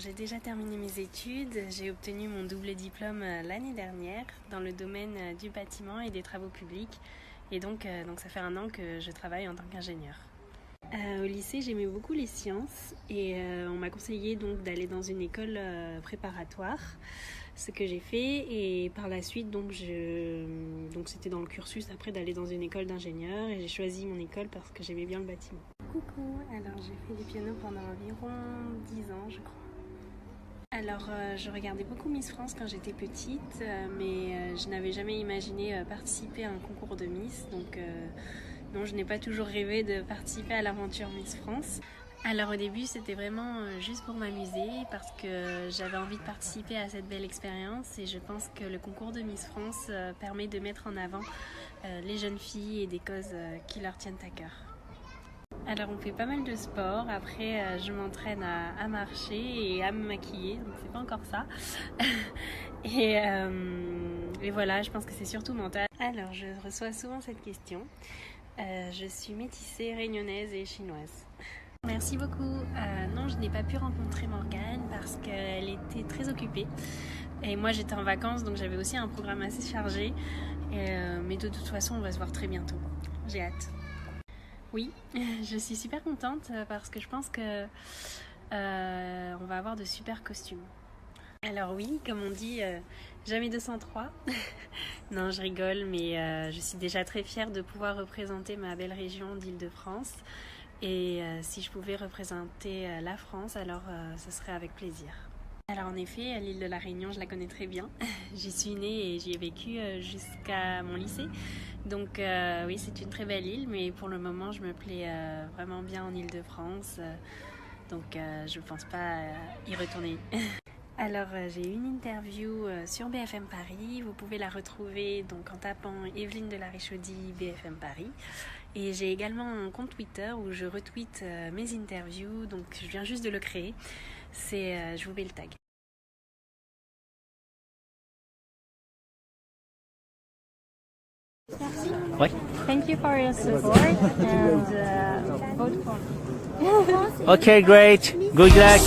j'ai déjà terminé mes études, j'ai obtenu mon double diplôme l'année dernière dans le domaine du bâtiment et des travaux publics et donc ça fait 1 an que je travaille en tant qu'ingénieur. Au lycée, j'aimais beaucoup les sciences et on m'a conseillé donc d'aller dans une école préparatoire, ce que j'ai fait, et par la suite donc c'était dans le cursus après d'aller dans une école d'ingénieur et j'ai choisi mon école parce que j'aimais bien le bâtiment. Coucou, alors j'ai fait du piano pendant environ 10 ans je crois. Alors je regardais beaucoup Miss France quand j'étais petite, mais je n'avais jamais imaginé participer à un concours de Miss, donc non, je n'ai pas toujours rêvé de participer à l'aventure Miss France. Alors au début c'était vraiment juste pour m'amuser parce que j'avais envie de participer à cette belle expérience et je pense que le concours de Miss France permet de mettre en avant les jeunes filles et des causes qui leur tiennent à cœur. Alors on fait pas mal de sport, après je m'entraîne à marcher et à me maquiller, donc c'est pas encore ça. et voilà, je pense que c'est surtout mental. Alors je reçois souvent cette question. Je suis métissée réunionnaise et chinoise. Merci beaucoup. Non, je n'ai pas pu rencontrer Morgane parce qu'elle était très occupée. Et moi j'étais en vacances, donc j'avais aussi un programme assez chargé. Mais de toute façon, on va se voir très bientôt. J'ai hâte. Oui, je suis super contente parce que je pense que on va avoir de super costumes. Alors oui, comme on dit, jamais 203. Non, je rigole, mais je suis déjà très fière de pouvoir représenter ma belle région d'Île-de-France. Et si je pouvais représenter la France, alors ce serait avec plaisir. Alors en effet, l'île de la Réunion, je la connais très bien. J'y suis née et j'y ai vécu jusqu'à mon lycée. Donc oui, c'est une très belle île, mais pour le moment, je me plais vraiment bien en Île-de-France. Donc je ne pense pas y retourner. Alors j'ai eu une interview sur BFM Paris, vous pouvez la retrouver donc en tapant Evelyne de la Richaudie BFM Paris. Et j'ai également un compte Twitter où je retweete mes interviews, donc je viens juste de le créer, je vous mets le tag. Merci. Ouais. Thank you for your support and vote for me. Okay, great. Good luck.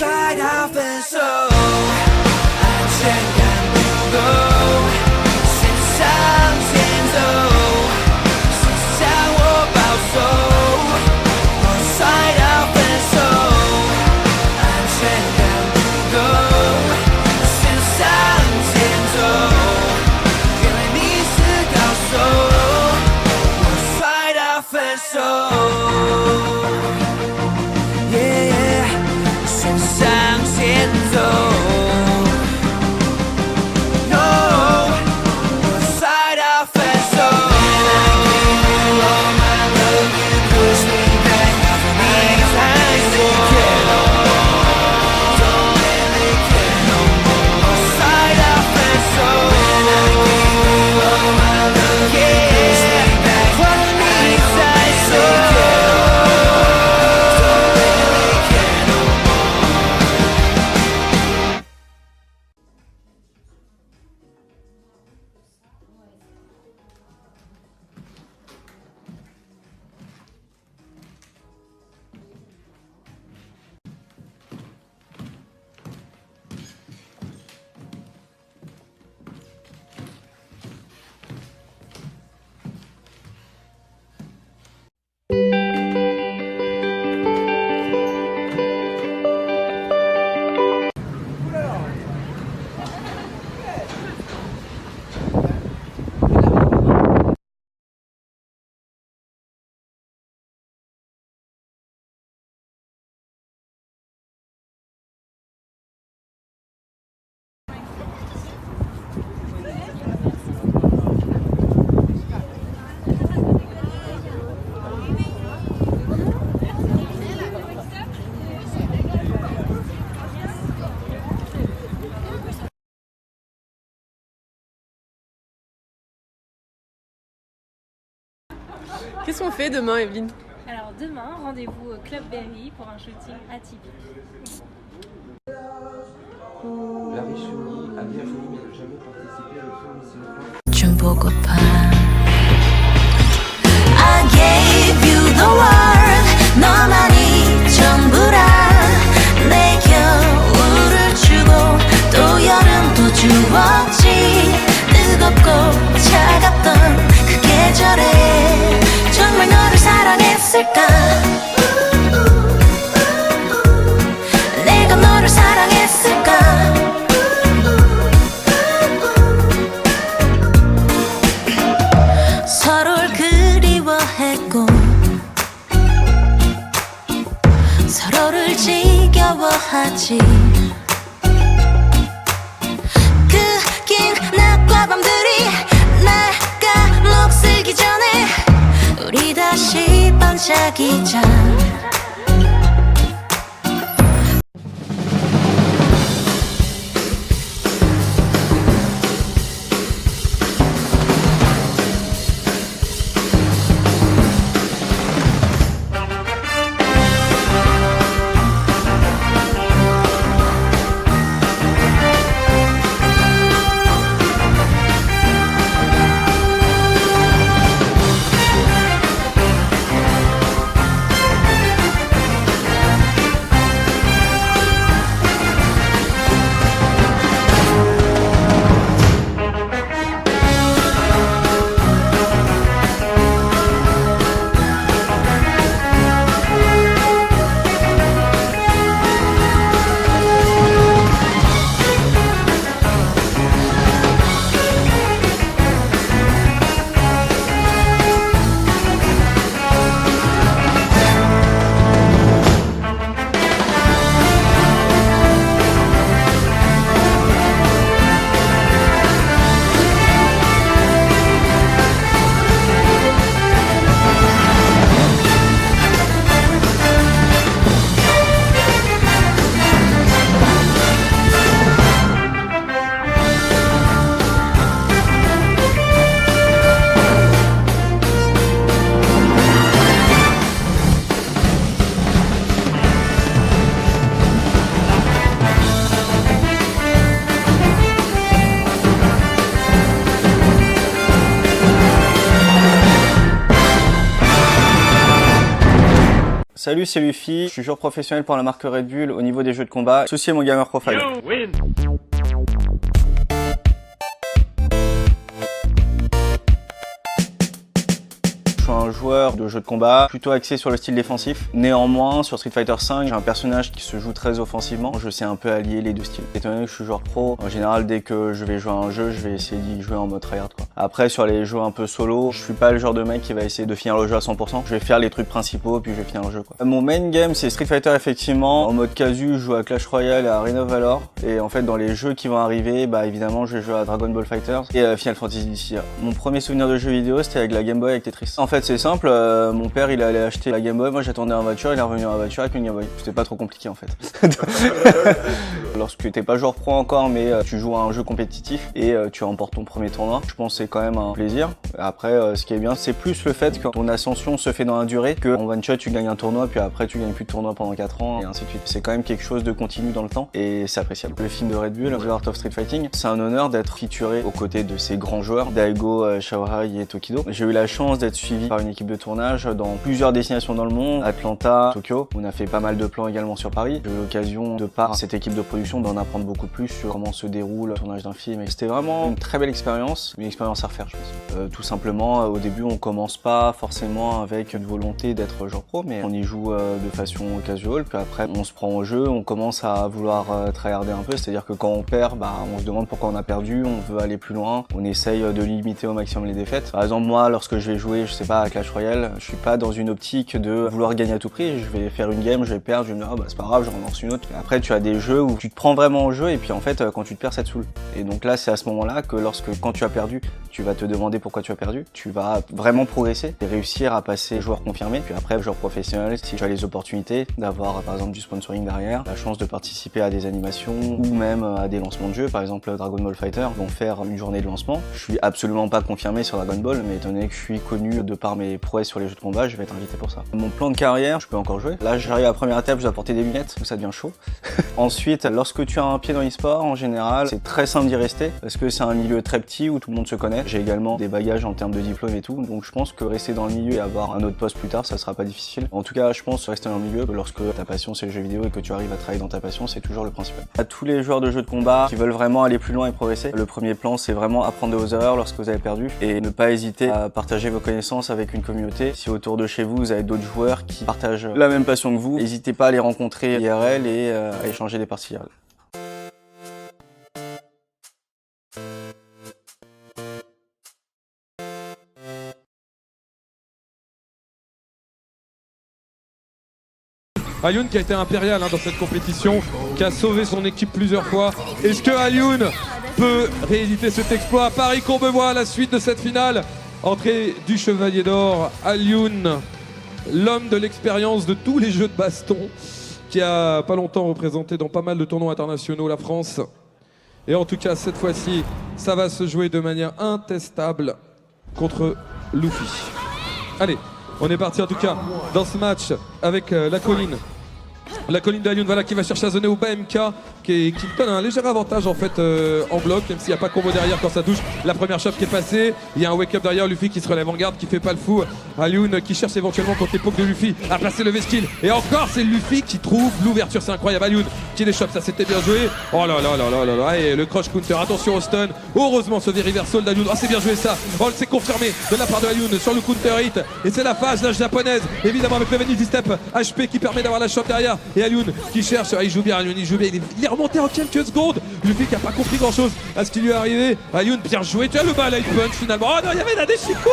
Qu'est-ce qu'on fait demain, Evelyne? Alors demain, rendez-vous au Club Berry pour un shooting atypique. Larry Chouni a bien fini mais n'a jamais participé au film Mission Impossible. 좀 보고파. I gave you the world. 너만이 전부라. 내 겨울을 주었지 뜨겁고 차갑던 그 계절에 정말 너를 사랑했을까 내가 너를 사랑했을까 서로를 그리워했고 서로를 지겨워하지 그 긴 낮과 밤들이 날 까먹슬기 전에 우리 다시 반짝이자 Salut, c'est Luffy, je suis joueur professionnel pour la marque Red Bull au niveau des jeux de combat. Ceci est mon gamer profile. Je suis un joueur de jeux de combat plutôt axé sur le style défensif. Néanmoins, sur Street Fighter V, j'ai un personnage qui se joue très offensivement. Je sais un peu allier les deux styles. Étant donné que je suis joueur pro, en général, dès que je vais jouer à un jeu, je vais essayer d'y jouer en mode tryhard, quoi. Après, sur les jeux un peu solo, je suis pas le genre de mec qui va essayer de finir le jeu à 100%. Je vais faire les trucs principaux, puis je vais finir le jeu, quoi. Mon main game, c'est Street Fighter, effectivement. En mode casu, je joue à Clash Royale et à Reign of Valor. Et en fait, dans les jeux qui vont arriver, bah évidemment, je vais jouer à Dragon Ball FighterZ et à Final Fantasy X. Mon premier souvenir de jeu vidéo, c'était avec la Game Boy avec Tetris. En fait, c'est simple. Mon père il allait acheter la Game Boy, moi j'attendais en voiture, il est revenu en voiture avec une Game Boy. C'était pas trop compliqué en fait. Lorsque t'es pas joueur pro encore mais tu joues à un jeu compétitif et tu remportes ton premier tournoi, je pense que c'est quand même un plaisir. Après ce qui est bien c'est plus le fait que ton ascension se fait dans la durée, que en one shot tu gagnes un tournoi puis après tu gagnes plus de tournoi pendant 4 ans et ainsi de suite. C'est quand même quelque chose de continu dans le temps et c'est appréciable. Le film de Red Bull, The Art of Street Fighting, c'est un honneur d'être featuré aux côtés de ces grands joueurs, Daigo, Shaorai et Tokido. J'ai eu la chance d'être suivi par une équipe de tournage dans plusieurs destinations dans le monde, Atlanta, Tokyo. On a fait pas mal de plans également sur Paris. J'ai eu l'occasion, de par cette équipe de production, d'en apprendre beaucoup plus sur comment se déroule le tournage d'un film. Et c'était vraiment une très belle expérience, une expérience à refaire, je pense. Tout simplement, au début, on commence pas forcément avec une volonté d'être joueur pro, mais on y joue de façon casual. Puis après, on se prend au jeu, on commence à vouloir tryharder un peu. C'est-à-dire que quand on perd, bah, on se demande pourquoi on a perdu, on veut aller plus loin, on essaye de limiter au maximum les défaites. Par exemple, moi, lorsque je vais jouer, je sais pas, à Clash Royale, je suis pas dans une optique de vouloir gagner à tout prix. Je vais faire une game, je vais perdre, je vais me dire, ah bah c'est pas grave, je relance une autre. Et après, tu as des jeux où tu te prends vraiment au jeu et puis en fait, quand tu te perds, ça te saoule. Et donc là, c'est à ce moment-là que quand tu as perdu, tu vas te demander pourquoi tu as perdu. Tu vas vraiment progresser et réussir à passer joueur confirmé. Puis après, joueur professionnel, si tu as les opportunités d'avoir par exemple du sponsoring derrière, la chance de participer à des animations ou même à des lancements de jeux. Par exemple, Dragon Ball Fighter vont faire une journée de lancement. Je suis absolument pas confirmé sur Dragon Ball, mais étant donné que je suis connu de par mes prouesses sur les jeux de combat, je vais être invité pour ça. Mon plan de carrière, je peux encore jouer. Là, j'arrive à la première étape, je dois porter des lunettes, donc ça devient chaud. Ensuite, lorsque Lorsque tu as un pied dans l'e-sport, en général, c'est très simple d'y rester parce que c'est un milieu très petit où tout le monde se connaît. J'ai également des bagages en termes de diplôme et tout, donc je pense que rester dans le milieu et avoir un autre poste plus tard, ça sera pas difficile. En tout cas, je pense rester dans le milieu, lorsque ta passion c'est le jeu vidéo et que tu arrives à travailler dans ta passion, c'est toujours le principal. À tous les joueurs de jeux de combat qui veulent vraiment aller plus loin et progresser, le premier plan c'est vraiment apprendre de vos erreurs lorsque vous avez perdu et ne pas hésiter à partager vos connaissances avec une communauté. Si autour de chez vous, vous avez d'autres joueurs qui partagent la même passion que vous, n'hésitez pas à les rencontrer IRL et à échanger des parties IRL. Alioun qui a été impérial dans cette compétition, qui a sauvé son équipe plusieurs fois. Est-ce que Alioun peut rééditer cet exploit? Paris-Courbevoie à la suite de cette finale. Entrée du Chevalier d'Or, Alioun, l'homme de l'expérience de tous les jeux de baston, qui a pas longtemps représenté dans pas mal de tournois internationaux la France. Et en tout cas, cette fois-ci, ça va se jouer de manière intestable contre Luffy. Allez, on est parti en tout cas dans ce match avec la colline. La colline d'Alioun, voilà, qui va chercher à zoner au BMK, qui donne un léger avantage en fait en bloc, même s'il n'y a pas combo derrière quand ça touche. La première chope qui est passée, il y a un wake-up derrière, Luffy qui se relève en garde, qui fait pas le fou. Alioun qui cherche éventuellement contre l'époque de Luffy à placer le V-skill. Et encore, c'est Luffy qui trouve l'ouverture, c'est incroyable. Alioun qui les chope, ça c'était bien joué. Oh là là là là là là, et le crush counter, attention au stun. Heureusement ce reversal d'Alioun, oh c'est bien joué ça. Oh c'est confirmé de la part de Alioun sur le counter hit. Et c'est la phase japonaise, évidemment avec le Vanity Step HP qui permet d'avoir la chope derrière. Et Alioun qui cherche, il joue bien Alioun, il joue bien, il est remonté en quelques secondes. Luffy qui a pas compris grand chose à ce qui lui est arrivé. Alioun bien joué, tu as le bas light punch finalement. Oh non, il y avait Nadeshiko.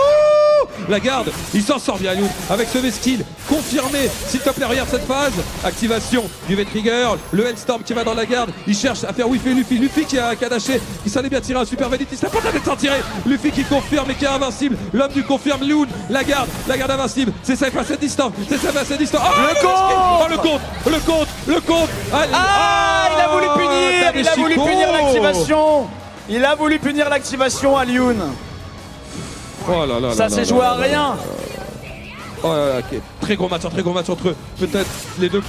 La garde, il s'en sort bien Alioun avec ce V-skill confirmé. S'il te plaît, regarde cette phase. Activation du V-Trigger, le Hellstorm qui va dans la garde. Il cherche à faire whiffer Luffy. Luffy qui a lâché, qui s'en est bien tiré un super Vanity. Ça n'a pas d'être tiré. Luffy qui confirme et qui est invincible. L'homme du confirme, Loon, la garde invincible. C'est safe à cette distance. C'est safe à cette distance. Oh, le compte. Il a voulu punir. Il a voulu punir l'activation. Il a voulu punir l'activation, Alioun. Oh là là, ça s'est joué à rien. Oh là là, okay. Très gros match entre peut-être les deux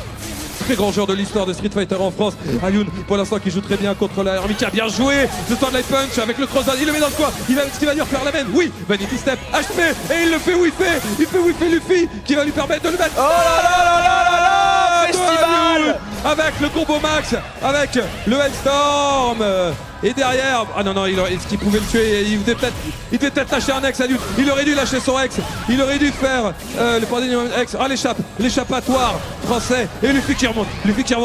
très grands joueurs de l'histoire de Street Fighter en France. Alioun pour l'instant qui joue très bien contre la Hermie qui a bien joué. Le Starlight Punch avec le crossband, il le met dans le coin. Ce qui va lui refaire la même. Oui, Vanity Step, HP, et il le fait whiffer. Il fait whiffer Luffy qui va lui permettre de le mettre. Oh là là là là là là, festival avec le combo max, avec le Hellstorm. Et derrière, ah non, est-ce qu'il pouvait le tuer? Il devait peut-être lâcher un ex, Alioun. Il aurait dû lâcher son ex. Il aurait dû faire le premier ex. Ah, l'échappatoire français. Et Luffy qui remonte.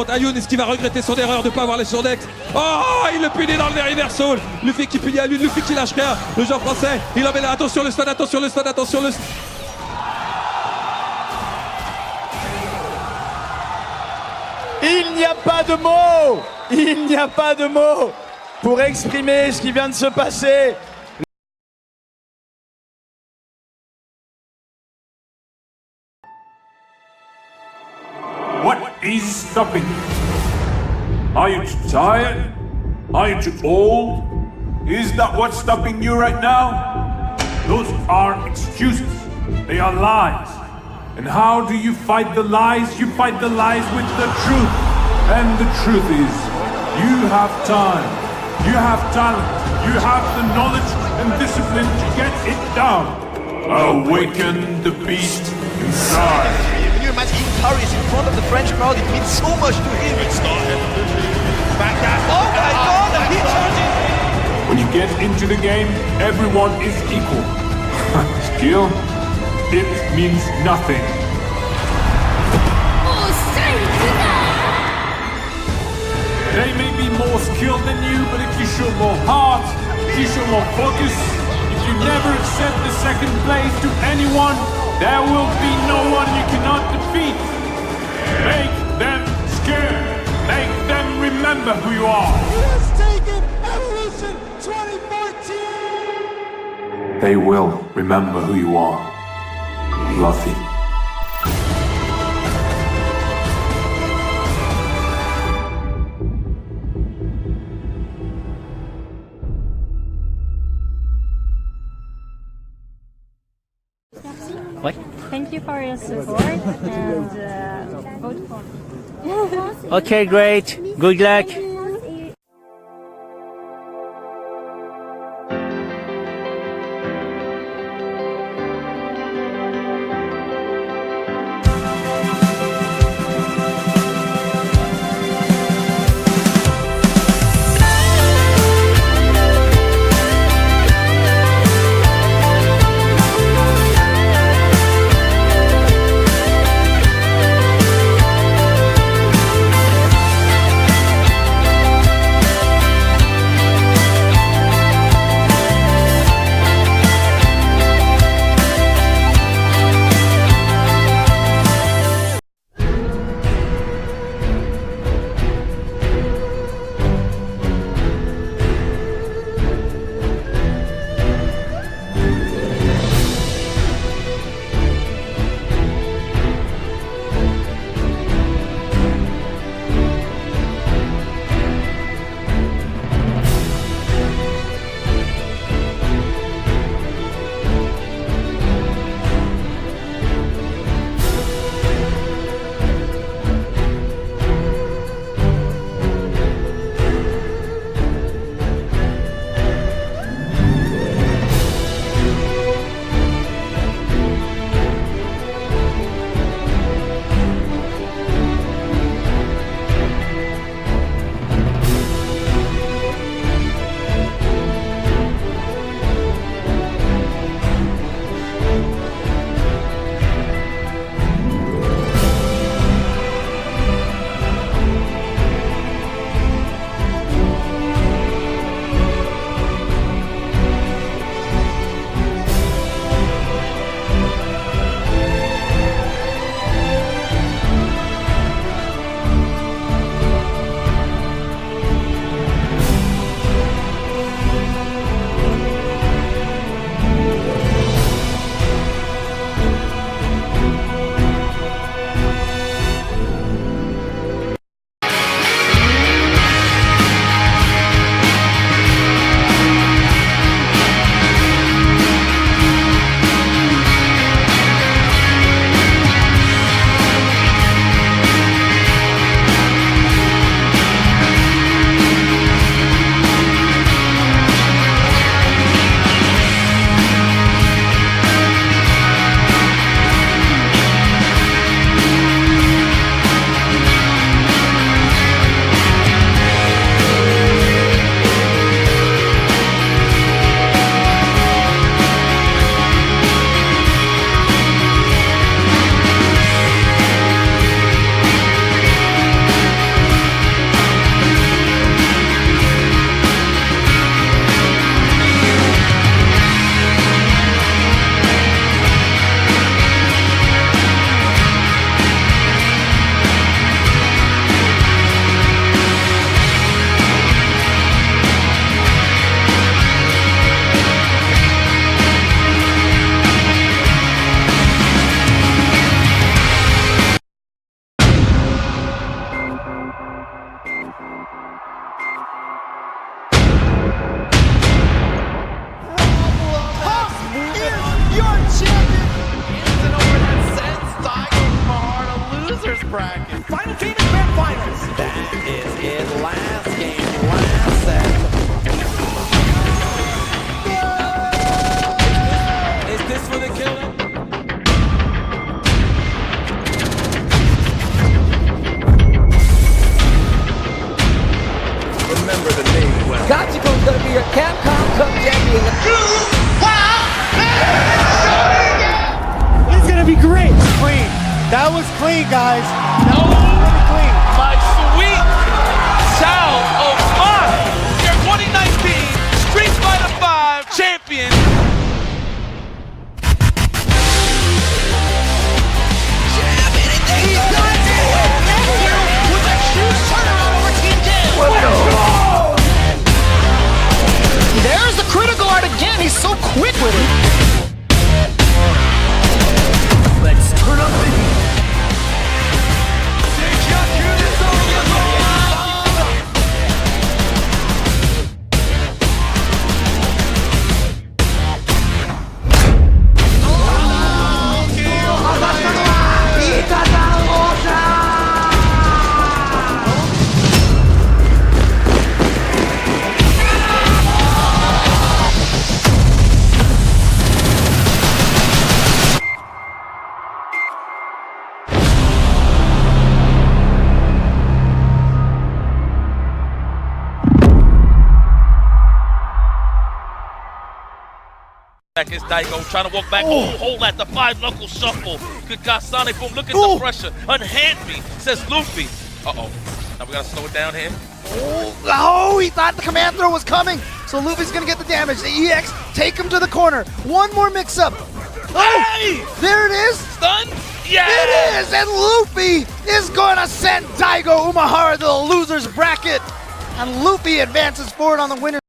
Alioun, est-ce qu'il va regretter son erreur de ne pas avoir lâché son ex? Oh, il le punit dans le reversal. Luffy qui punit Alioun. Luffy qui lâche rien. Le joueur français, il en met là. Attention le stun. Il n'y a pas de mots pour exprimer ce qui vient de se passer. What is stopping you? Are you too tired? Are you too old? Is that what's stopping you right now? Those are excuses. They are lies. And how do you fight the lies? You fight the lies with the truth. And the truth is, you have time. You have talent, you have the knowledge and discipline to get it done. Awaken the beast inside. Can you imagine Curry is in front of the French crowd? It means so much to him. Oh my God! And he charges. When you get into the game, everyone is equal. Skill, it means nothing. They may be more skilled than you, but if you show more heart, if you show more focus, if you never accept the second place to anyone, there will be no one you cannot defeat. Make them scared. Make them remember who you are. He has taken Evolution 2014! They will remember who you are. Luffy. Ouais. Thank you for your support and vote for me. Okay, great. Good luck. your champion. Dancing over that sends Daigo Umehara losers bracket. Final game in grand finals. That is it. Last game, last set. Is this for the killer? Remember the name well. Gachiko's gonna be your Capcom Cup champion. It's gonna be great. Clean. That was clean, guys. That was really clean. My sweet child of mine, your 2019 Street Fighter V champion. There's the critical art again. He's so quick with it. Let's turn up the heat. Back is Daigo trying to walk back. Oh, hold at the 5 knuckle shuffle. Good Kasane, boom. Look at the pressure. Unhand me, says Luffy. Uh-oh. Now we gotta slow it down here. Oh, he thought the command throw was coming. So Luffy's gonna get the damage. The EX, take him to the corner. One more mix-up. Oh, Hey! there it is. Stun? Yeah! It is, and Luffy is gonna send Daigo Umehara to the losers bracket. And Luffy advances forward on the winner.